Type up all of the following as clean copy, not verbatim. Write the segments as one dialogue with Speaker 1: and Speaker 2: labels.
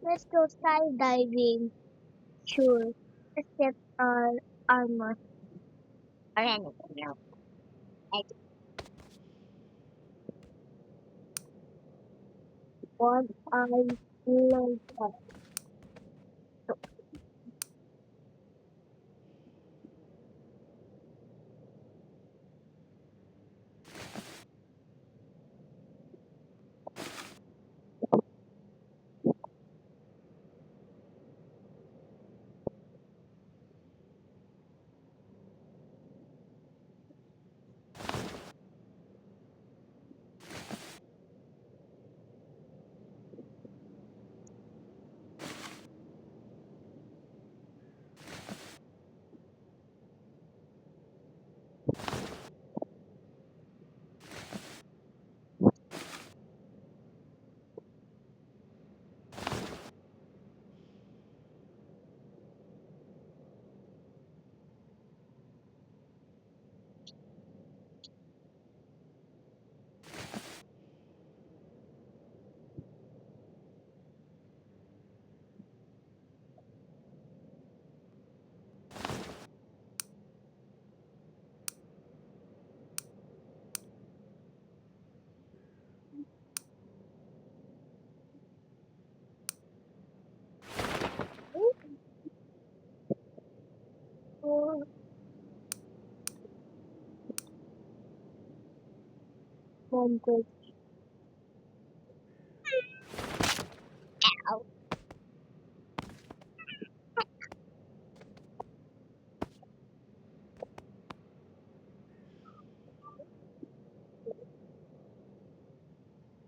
Speaker 1: Let's go skydiving. Sure. Let's get our armor or anything else. Like what I learned. Oh, mom goes, ow.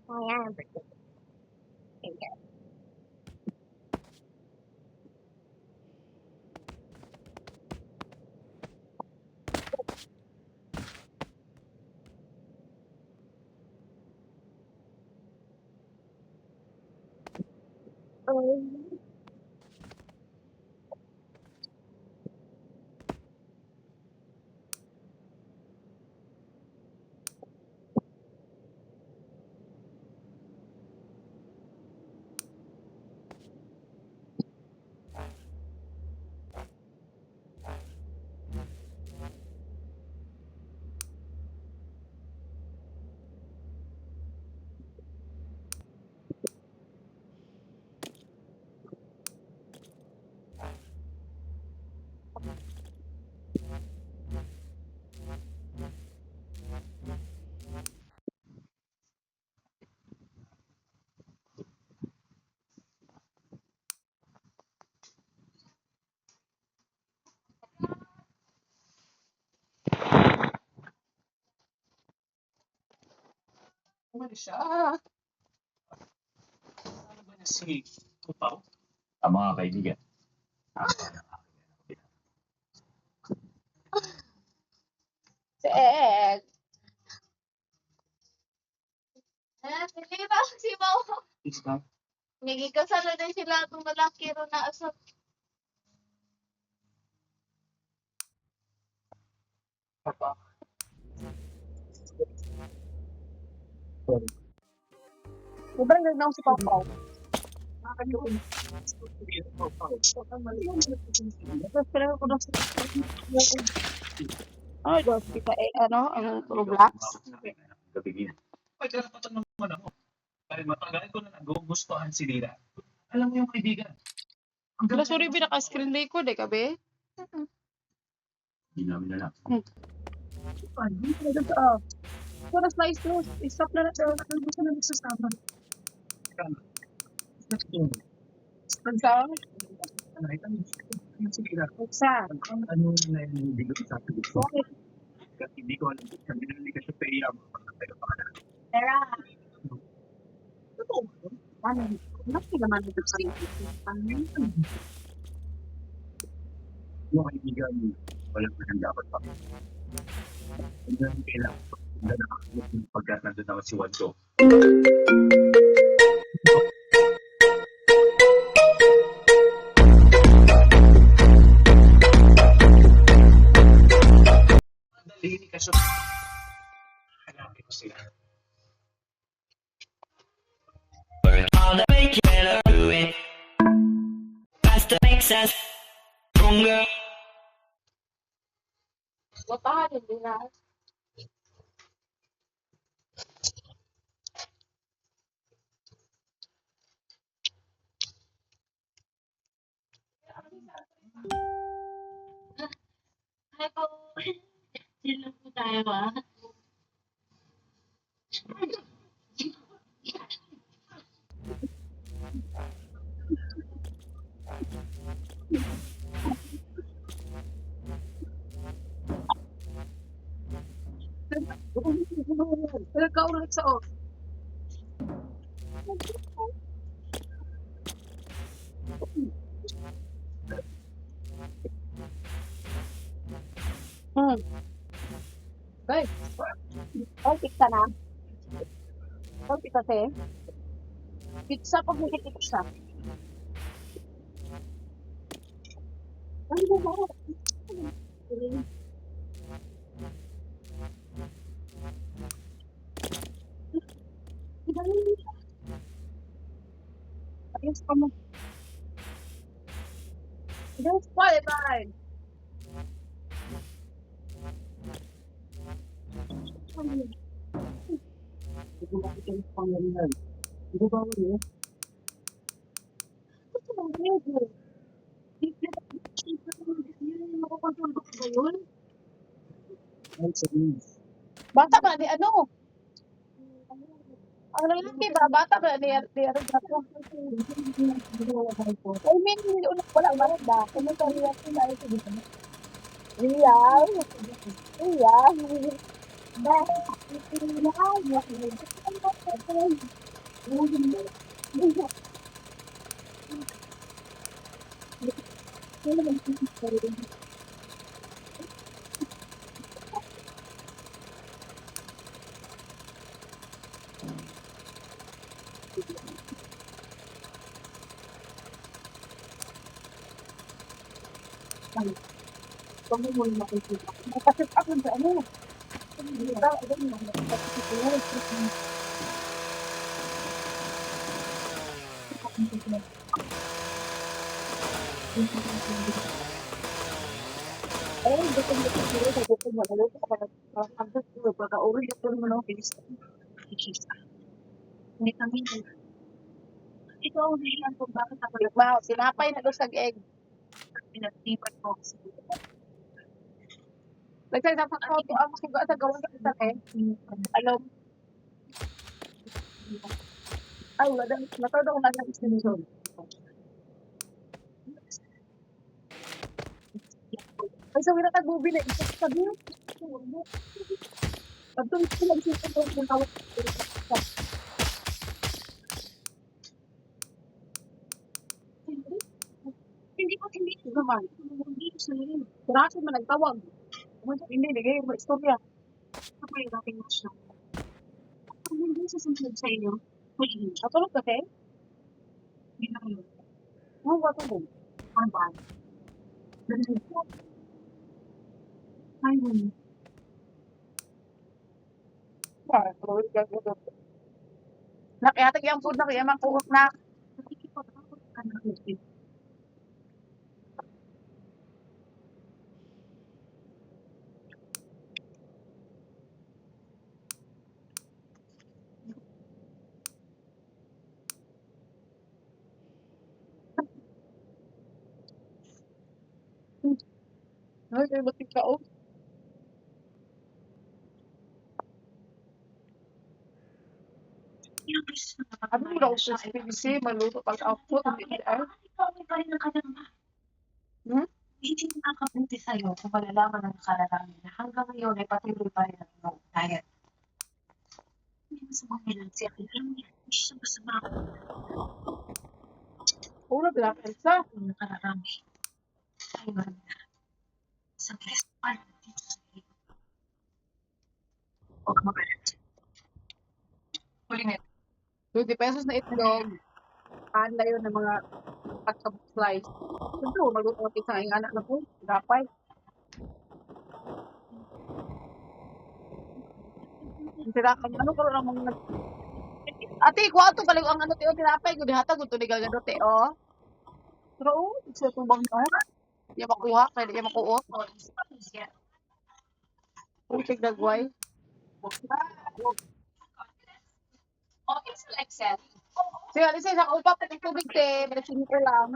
Speaker 1: My arm. Oh,
Speaker 2: Umalis siya. Ano ba niya si Tupaw? Ang mga kaibigan.
Speaker 3: Sek. Hindi ba si Mau?
Speaker 2: Isa.
Speaker 3: Nagikasala na sila itong lalaki ro na asap.
Speaker 2: Papa.
Speaker 3: Sobrang ganda ako si Papa. Tapos pala ko na sa Ay, dos kita ano, ang Roblox.
Speaker 2: Gabigin. May karapatan naman ako. Dahil matagal ko na nagugustuhan si Lira. Alam mo yung kaibigan. Ang
Speaker 3: Wala, sorry, binaka-screen record eh, kabe.
Speaker 2: Hindi namin alam.
Speaker 3: So, na-slice to. Stop na natin. Ano gusto na nagsasama? Pagsama?
Speaker 2: Nakita mo si Lira.
Speaker 3: Saan?
Speaker 2: Ano na yung hindi ko sa gusto.
Speaker 3: Bakit?
Speaker 2: Hindi ko alam. Sabi na hindi ka siya payam.
Speaker 3: Tara. Ano? Bakit naman ito sa iyo?
Speaker 2: Yung kaibigan mo, walang nang dapat pa. Hindi namin kailangan. Hindi na nakakalap yung pagkat nandun naman si Wando. Dali ka siya. Hanapin ko sila.
Speaker 4: We're gonna make it do it.
Speaker 3: Botahan hindi na.
Speaker 4: Ay po. Sino po tayo ba?
Speaker 3: Pinagkaulit sa o. Guys,
Speaker 1: Okay ka na?
Speaker 3: konti kasi. Pizza pag may pizza. Ano ba ba? Ayos ka mo. That's qualified.
Speaker 2: Ito ba ito yung pangalan? Ito ba ito?
Speaker 3: Ito lang medyo. Makakontrol ba ba yun?
Speaker 2: Ay, sabihin.
Speaker 3: Bata ba ni ano? Ang lalaki ba? Bata ba ni Arigato? I mean, hindi ulit wala ba? Kung sa reaction na ito dito.
Speaker 1: Real? Real?
Speaker 3: Kung mo muna makikita. Kasi ako sa ano?
Speaker 1: Ay, gusto mo siguro sa gusto mo. Ano ka pa
Speaker 3: Ang gusto pagka-uri ito naman ako bilis. Hindi kami. Ito ang dahilan kung bakit ako nagbaho. Sinapay na sa egg. Pinagtipan ko ako sa nagsasapak ko ito ang suga sa gawin ko sa egg. Alam. Ay, wala. Matado ko na ng extension. Ay, sa wala tag-movie na ito. Sabi mo. Pagtong ko lang siya ito. Kung tawag ko. Hindi ko naman. Hindi ko sila rin. Kurasin man nagtawag. Hindi, nagay mo istorya. Ako yung dating mo siya. Kung hindi sa sunod sa inyo, huli. Atulog ka, te? Hindi na kayo. Oo, matulog. Ang ba? Ay, huli. Tulog ka. Nakiyatag yung food na kaya makuhot na. Nakikipag-akot ka na huli. Ay, may batik ka, oh. Ano mo daw sa PVC, maluto pag-output, hindi ay. Hmm?
Speaker 4: Hindi nakakabuti sa'yo kung malalaman ng nakararami na hanggang ngayon ay patuloy pa rin ang iyong diet. Hindi masama nilang siya. Hindi siya masama
Speaker 3: Puro pinapalsa.
Speaker 4: ang nakararami. Ayun. Sa best part dito sa iyo. Huwag magalit. Huling
Speaker 3: 20 pesos na itlog. Panda yun ng mga pagka-slice. Siyempre, maluto ang isang ang anak na po. Gapay. Tirakan, ano ko lang mga Ate, kuha to balik ang ano teo tinapay ko dihatag ko ni gagano teo. Pero, isa tubang na. Di makuha, kaya di makuot. Uy, dagway.
Speaker 4: Okay, so Excel.
Speaker 3: Sige, alis sa upa, pati tubig, te. Balasin ko lang.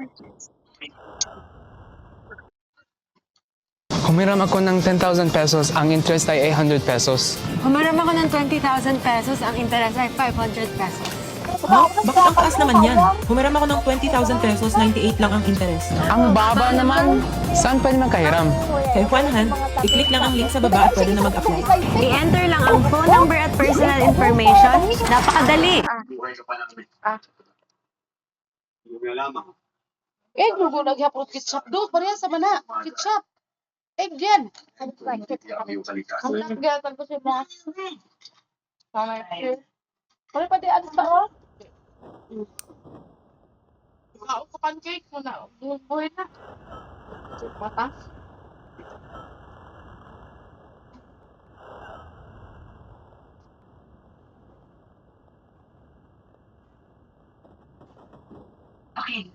Speaker 5: Humiram ako ng 10,000 pesos, ang interest ay 800 pesos.
Speaker 6: Humarap ako ng 20,000 pesos, ang interest ay 500 pesos.
Speaker 7: Ha? Bakit ang taas naman yan? Humiram ako ng 20,000 pesos, 98 lang ang interest.
Speaker 5: Ang baba naman, saan pwede magkahiram?
Speaker 7: Kay Juanhan, i-click lang ang link sa baba at pwede na mag-apply.
Speaker 6: I-enter lang ang phone number at personal information. Napakadali.
Speaker 2: Buhay ka pa lang. Hindi mo lamang.
Speaker 3: Eh, gugu naghapon ketchup do. Pareha sa mana. Ketchup. Egg yan.
Speaker 2: Hindi yung kalikasan.
Speaker 3: Ang gatan ko siya na. Tama yun. Wala pa di alis ba oh? Kao ka pancake mo na. Buhay na. Mata.
Speaker 4: Okay.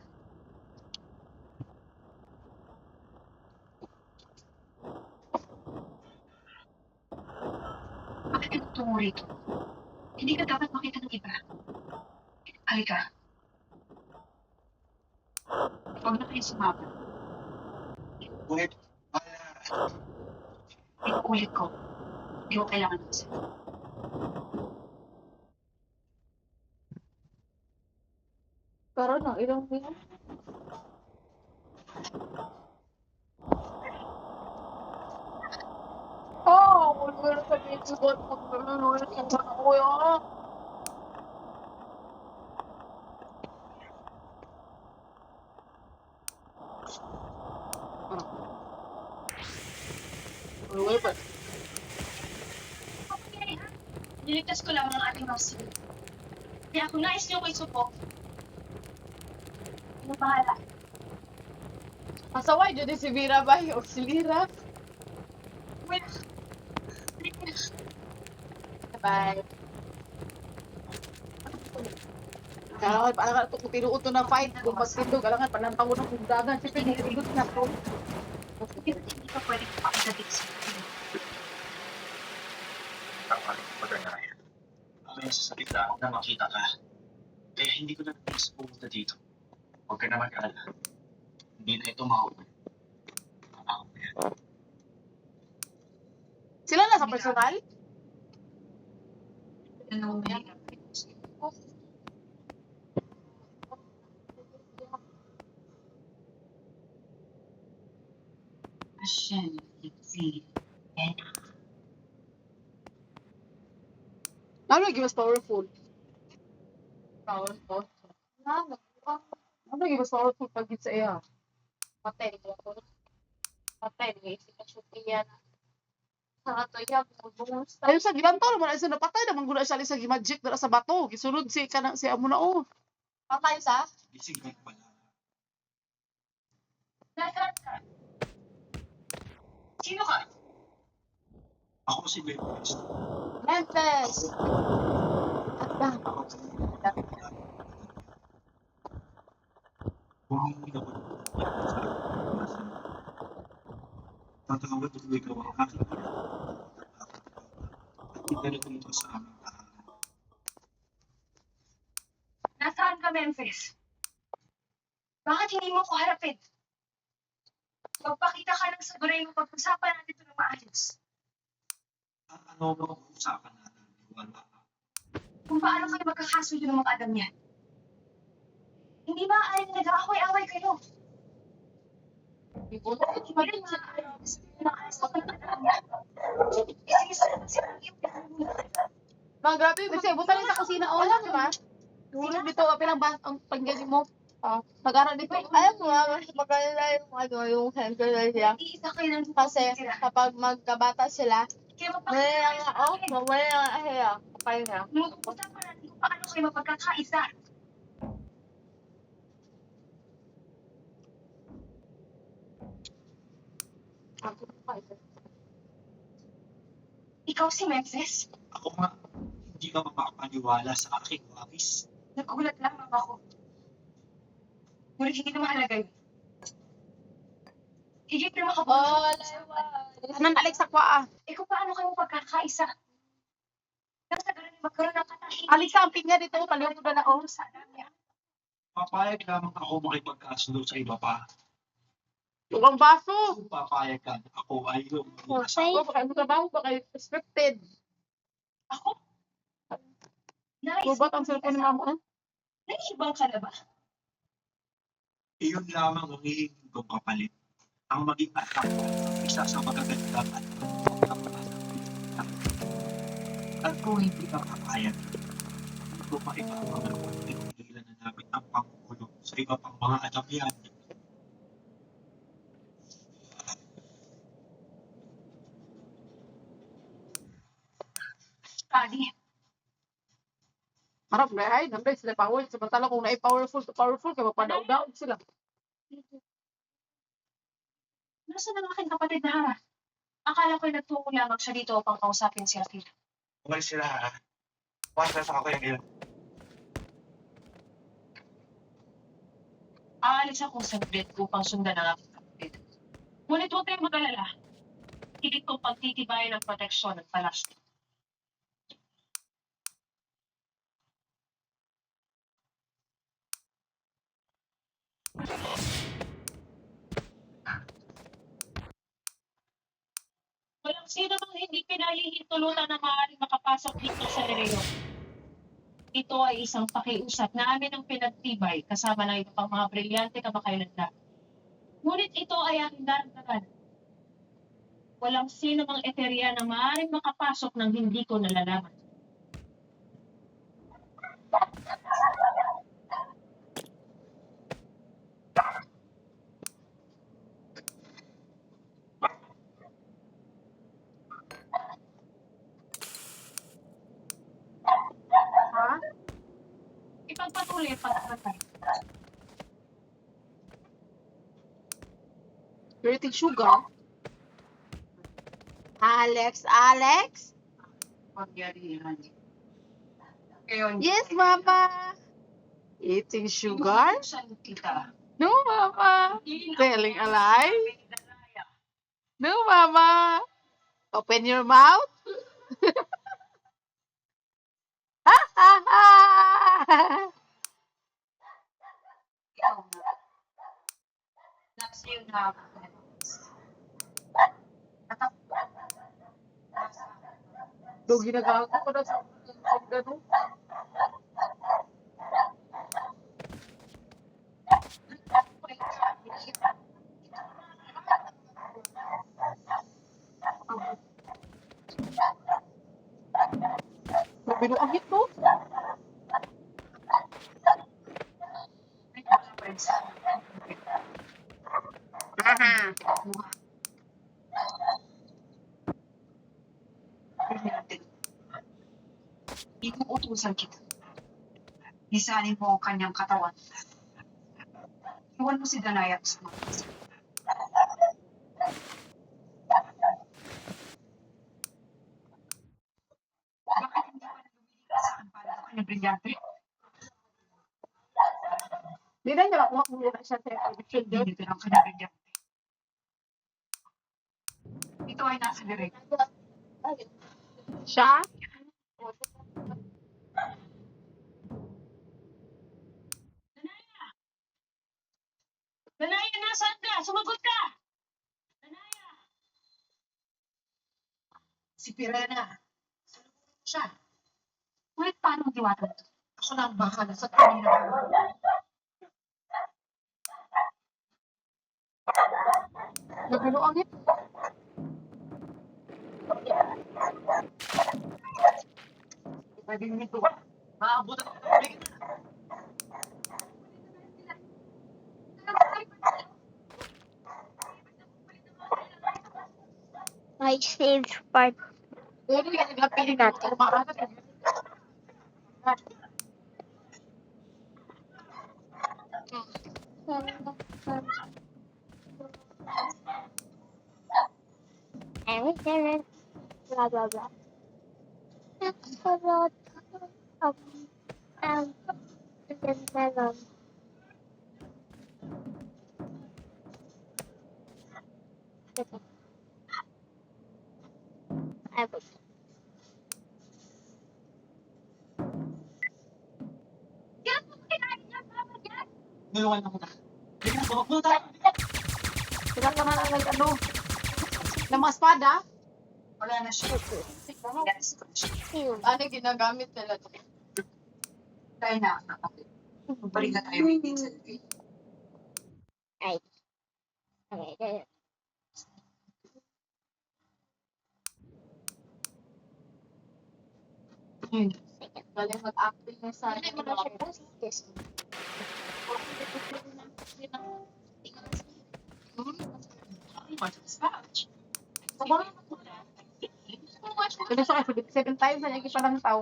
Speaker 4: Bakit ka nagtungo rito? Hindi ka dapat makita ng iba. Halika. Huwag na kayo sumama.
Speaker 2: Ngunit,
Speaker 4: Inuulit ko. Hindi ko kailangan ng isa.
Speaker 3: Karoon ng ilang minute. Oh, wala sa video ko. Pagkanunulit yung mga kuya. Wala ba?
Speaker 4: Niligtas ko lang ang ating master. Kaya kung nais niyo ko isupok, ano bahala?
Speaker 3: Masaway dyan si Vera ba? O si Lira?
Speaker 4: Wait.
Speaker 3: Bye. Kailangan pala kung tinuot to na fight. Kung magtindog, kailangan panantaw ng kugdagan. Siyempre, niligot na to.
Speaker 4: Hindi ka pwede pakagatik sa
Speaker 2: tama rin maganda yan. May sasalita ako na makita ka. Kaya hindi ko na nais pumunta dito. Huwag ka na mag-alala. Hindi na ito mahuli. Ako na yan.
Speaker 3: Sila na sa personal?
Speaker 4: Ano yan? Hashem, see, and
Speaker 3: Ano yung mas powerful? Powerful? Ano yung mas powerful pag sa iya?
Speaker 1: Patay ko ako. Patay ko isip ka siya na. Sa ato ya bubungus
Speaker 3: Ayun sa gilantaw naman ay sa napatay naman guna siya sa magic dara sa bato. Gisunod si kanang si amo na oh.
Speaker 1: patay sa.
Speaker 2: Isig mo pala.
Speaker 4: sino ka?
Speaker 2: Ako si Memphis.
Speaker 1: Memphis.
Speaker 2: Huwag mo na ba? Tatawag ko ikaw ang aking ina. At pinalitan ito sa aming tahanan.
Speaker 4: Nasaan ka, Memphis? Bakit hindi mo ko harapin? Magpakita ka ng saguray mo pag-usapan natin ito ng maayos.
Speaker 2: Ano ba ang usapan natin? Wala.
Speaker 4: Kung paano kayo magkakasuyo ng mga adam niyan. Hindi ba ay nag-aaway-away kayo? Hindi ba maayos na kayo ng adam niyan? Kasi sila yung
Speaker 3: Mga grabe, kasi butan sa kusina oh, di ba? Tulog dito pinang ang pangyari mo. Pag-ara dito.
Speaker 1: Alam mo nga, mas maganda yung ano, yung center na siya.
Speaker 4: iisa kayo ng
Speaker 1: Kasi kapag magkabata sila,
Speaker 4: kaya
Speaker 1: wala
Speaker 4: magpakita
Speaker 1: nga, oh, wala nga siya. Kapay nga.
Speaker 4: Mag-usapan natin kung paano kayo mapagkakaisa. Ikaw si Memphis?
Speaker 2: Ako nga, hindi ka mapapaniwala sa aking wabis.
Speaker 4: Nagulat lang ako. Ngunit hindi na mahalaga yun. Higit na
Speaker 1: Oh,
Speaker 4: makabuti.
Speaker 3: Tanan alik sa kwa.
Speaker 4: Eh kung paano kayo magkakaisa? Nang sa ganun magkaroon ng katahimikan.
Speaker 3: Alik sa amping nga dito, paliw ko na ako.
Speaker 4: Sa dami.
Speaker 2: Papayag lamang ako makipagkasundo sa iba pa.
Speaker 3: Yung baso.
Speaker 2: Kung papayag ka, ako ay yung
Speaker 1: Okay.
Speaker 3: Baka ano trabaho, baka expected.
Speaker 4: Ako?
Speaker 3: Gubat ang cellphone ni mama.
Speaker 4: Naisibang ka na ba?
Speaker 2: Iyon lamang ang hihingi kong kapalit. Ang maging atak ng isa sa magagandang at at kung hindi ka papayag, hindi ko maipapagal kung tinigilan na namin ang pangkukulong sa iba pang mga adamyan.
Speaker 4: Kani,
Speaker 3: Harap na ay, nambay sila power. Samantala kung na-powerful to powerful, kaya mapadaog-daog sila.
Speaker 4: nasa ng aking kapatid na Hara? Akala ko'y nagtungo lamang siya dito upang kausapin si Akira.
Speaker 2: Umalis sila ha. Wasa sa ako yung ilan.
Speaker 4: Aalis akong saglit upang sundan ang aking kapatid. Ngunit huwag kayong mag-alala. Higit kong pagtitibayan ng proteksyon ng palasyo. Walang sino mang hindi pinahihintulutan na maaaring makapasok dito sa Nereo. Ito ay isang pakiusap na amin ang pinagtibay kasama ng iba pang mga brilyante kamakailanlan. Ngunit ito ay aking daragdagan. Walang sino mang eterya na maaaring makapasok ng hindi ko nalalaman.
Speaker 3: Ha?
Speaker 4: Ipagpatuloy ang pagkakatay.
Speaker 3: Creating sugar. Alex?
Speaker 4: Pangyarihan. Ngayon,
Speaker 3: Yes, mama. Eating sugar?
Speaker 4: inuutusan kita.
Speaker 3: No, mama. Telling a lie?
Speaker 4: Sabi ni Danaya.
Speaker 3: No, mama. Open your mouth. Ha, ha, ha.
Speaker 4: Ikaw na. Nasa iyo na ako.
Speaker 3: Do ginagago ko na sa gano'n. Binuangit to.
Speaker 4: Inuutusan kita. Lisanin mo ang kanyang katawan. Iwan mo si Danaya sa mga kasi. Bakit hindi pa nagumili ka sa akin para sa kanyang brilyante?
Speaker 3: Di na niya makuha kung muna siya sa prediction dyan.
Speaker 4: Hindi ang kanyang brilyante. Ito ay nasa direct.
Speaker 3: Siya?
Speaker 4: Danaya, nasaan ka? Sumagot ka! Danaya! Si Pirena. Sumagot siya. Ngunit paano ang diwata nito? Ako na ang bahala sa kanila.
Speaker 3: Binuangit.
Speaker 2: Pwede nito ba? Maabot ako ng tubig.
Speaker 1: My saved part.
Speaker 3: Pwede yan naglapiling natin. Kumakas na.
Speaker 1: Everything blah blah blah. About um melon. Ay, po.
Speaker 2: Nuluwan na kita. Sige na, bawag mo tayo.
Speaker 3: Sila ka na ano, ng mga espada.
Speaker 2: Wala na siya.
Speaker 3: Ano ginagamit nila to?
Speaker 7: Tayo na, kapatid. Balik na tayo with selfie.
Speaker 1: Ay. Okay.
Speaker 3: Galing mag-acting na sa
Speaker 1: Hindi mo na siya post. Yes.
Speaker 3: Pero sa 7 times na yung parang tao.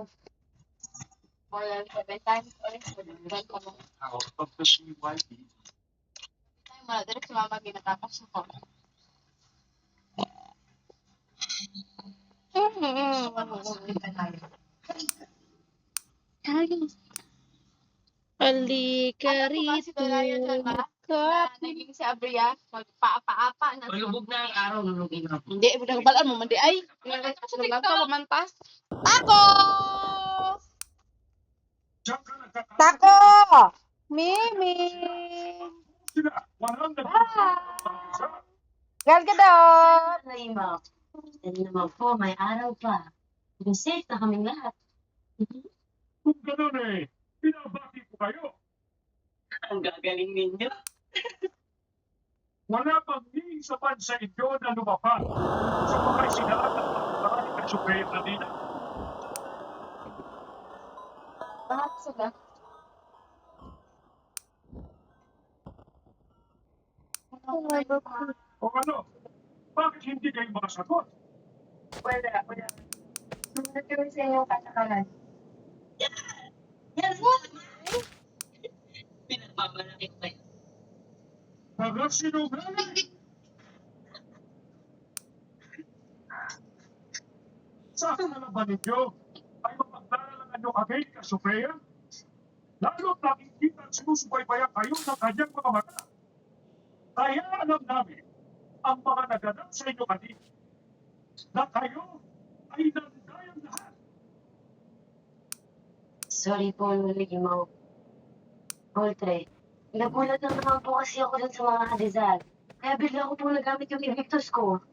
Speaker 1: More than 7 times.
Speaker 2: Ako, pagkas ni YB.
Speaker 1: Ay, mga direct si mama ginatapas ako.
Speaker 8: Halika
Speaker 1: Si Dolayo dyan, ma? Na naging si Abria, magpaapa-apa na.
Speaker 2: Malubog na ang araw nung ina.
Speaker 8: Hindi, nagbalaan mo man di ay.
Speaker 1: TikTok.
Speaker 8: Pamantas.
Speaker 3: Tako! Mimi! Gal Gadot!
Speaker 6: Naima. Dali naman po, may araw pa. Yung safe na kaming lahat.
Speaker 9: Kung gano'n eh, pinabati ko kayo.
Speaker 2: Ang gagaling ninyo.
Speaker 9: Wala pang ni isa man sa inyo na lumapag sa mga isinaan ng pagkakaraan ng Supreme kanina.
Speaker 1: Lahat sila.
Speaker 9: O ano, bakit hindi kayo makasagot?
Speaker 1: Wala. Sumunod kami sa inyong katakalan.
Speaker 2: Yes! Pinagmamalaki ko kayo.
Speaker 9: Mga sinungaling! Sa akin na lang ba ninyo ay mapagdaralangan nyo kami ka Supreme? Lalo't nakikita at sinusubaybayan kayo ng kanyang mga mata. Kaya alam namin ang mga naganap sa inyo kanina na kayo ay nandayang lahat.
Speaker 6: Sorry po, Limaw. Ultre. Nagulat lang naman po kasi ako dun sa mga hadizal. Kaya bigla ko po nagamit yung invictus ko.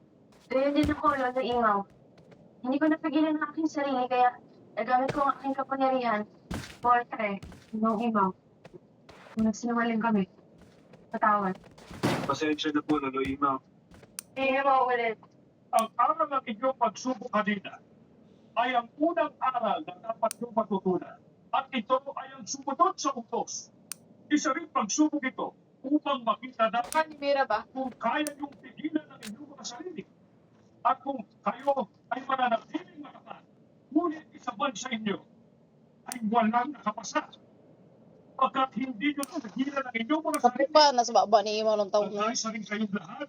Speaker 6: Kaya din ako, Lolo Imaw. Hindi ko napigilan ang aking sarili, kaya nagamit ko ang aking kapangyarihan. Ultre. Lolo Imaw. Nagsinungaling kami. Patawad.
Speaker 9: Pasensya na po, Lolo Imaw.
Speaker 6: Imaw ulit.
Speaker 9: Ang aral ng inyong pagsubok kanina ay ang unang aral na dapat niyong matutunan. At ito ay ang sumunod sa utos. Isa rin pagsubok ito upang makita natin
Speaker 3: Ni Mira ba?
Speaker 9: kung kaya niyong pigilan ang inyong mga sarili. At kung kayo ay mananatiling matapat, ngunit isa man sa inyo ay walang nakapasa. Pagkat hindi nyo napigilan ang inyong mga
Speaker 8: Kapit
Speaker 9: sarili,
Speaker 8: pa, nasa baba ni Imaw ng taon na.
Speaker 9: pagkaisa rin kayong lahat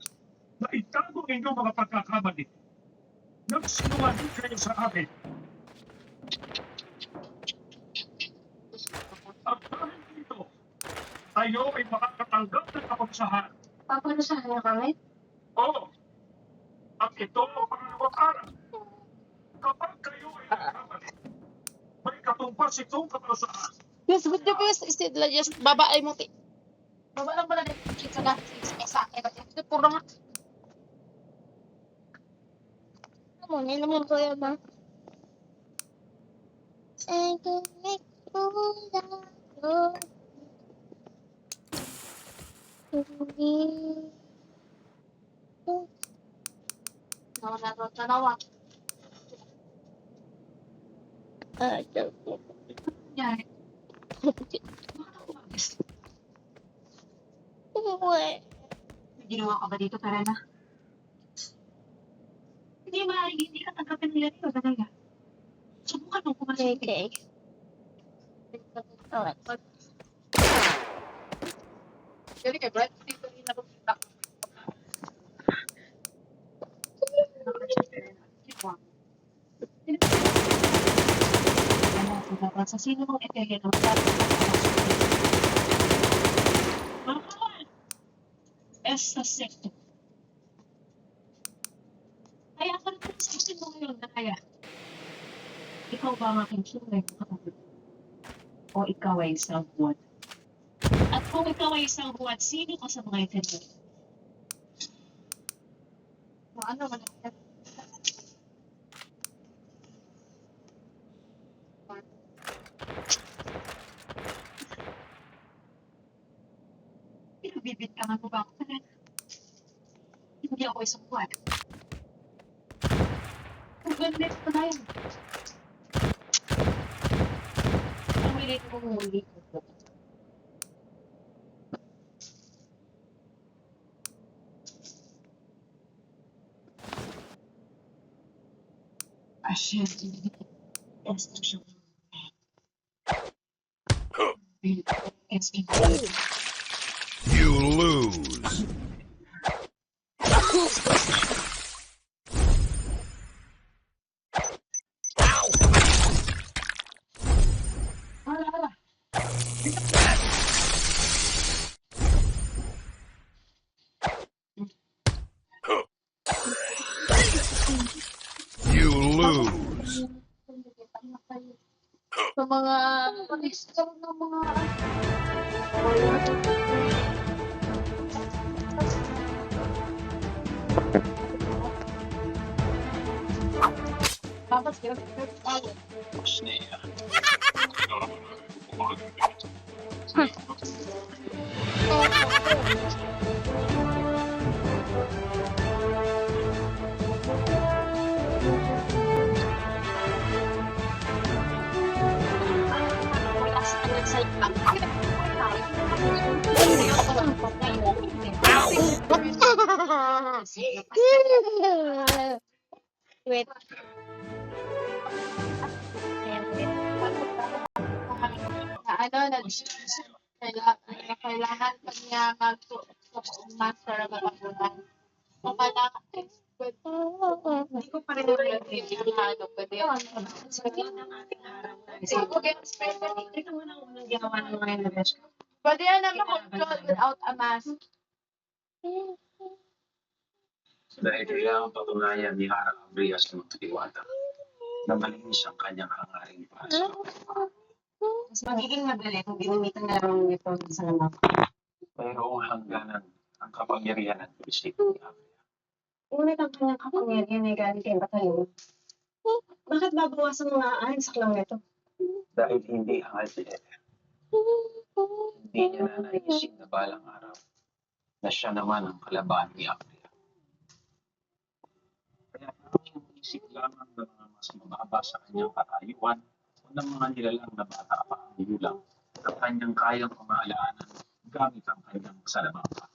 Speaker 9: na itago ang inyong mga pagkakamali. Nagsinungaling kayo sa amin. At dahil dito, tayo ay makakatanggap ng kapagsahan.
Speaker 6: Papalusahan niyo kami?
Speaker 9: Oo. At ito ang pangalawang araw. Kapag kayo ay nagkamali, may katumbas itong kapalusahan.
Speaker 8: Yes, good job, yes. Istidla, just baba ay mo ti.
Speaker 3: Baba lang pala nag-cheat sa dati sa akin. Ito puro nga.
Speaker 1: Naman ko yan, ma. I can make
Speaker 3: Tanawa. Yan.
Speaker 6: May ginawa ka ba dito, Perena?
Speaker 4: Hindi maaaring hindi ka tanggapin nila dito talaga. Subukan mo pumasok.
Speaker 1: Okay. Alright.
Speaker 3: Galing kay Brad. Dito rin nakikita.
Speaker 4: Sa sino mong etegyan ng mahal. Es sa sekto. Naya, ikaw ba ang aking tunay na kapatid? O ikaw ay isang buwan? At kung ikaw ay isang buwan, sino ka sa mga ito?
Speaker 1: Ano man.
Speaker 4: Pinagbibintangan mo ba ako? Hindi ako isang buwan. Ang ganda ito na yun. Ang milit mo muli ko. Asya, esto siya.
Speaker 9: You lose. You lose.
Speaker 1: Sa mga pag-install ng mga tapos yun,
Speaker 2: Snea.
Speaker 1: wala sa kanyang salita. Wait. Na ano, kailangan pa niya mag-master ang kapagulan. O kailangan,
Speaker 6: Hindi ko pa rin naiintindihan.
Speaker 1: ano, pwede yun.
Speaker 6: Siguro, ito mo na unang ginawa ng mga English.
Speaker 1: Pwede yan naman control without a mask.
Speaker 2: Dahil kailangan patunayan ni Hara Abrias ng Tiwata na malinis ang kanyang hangaring paso.
Speaker 6: Mas magiging madali kung ginamitan na lang ito sa naman.
Speaker 2: Mayroong hangganan ang kapangyarihan ng Kristo ni Abria.
Speaker 6: Ngunit ang kanyang kapangyarihan ay galing kay Batalyon. Bakit babawasan mga ayon sa clown nito?
Speaker 2: Dahil hindi hangal si Eder. Hindi niya na naisip na balang araw na siya naman ang kalaban ni Abria. Kaya parang isip lamang ng mga mas mababa sa kanyang katayuan o ng mga nilalang na bata pa ang nilulang at kanyang kayang pamaalaanan gamit ang kanyang salamangka.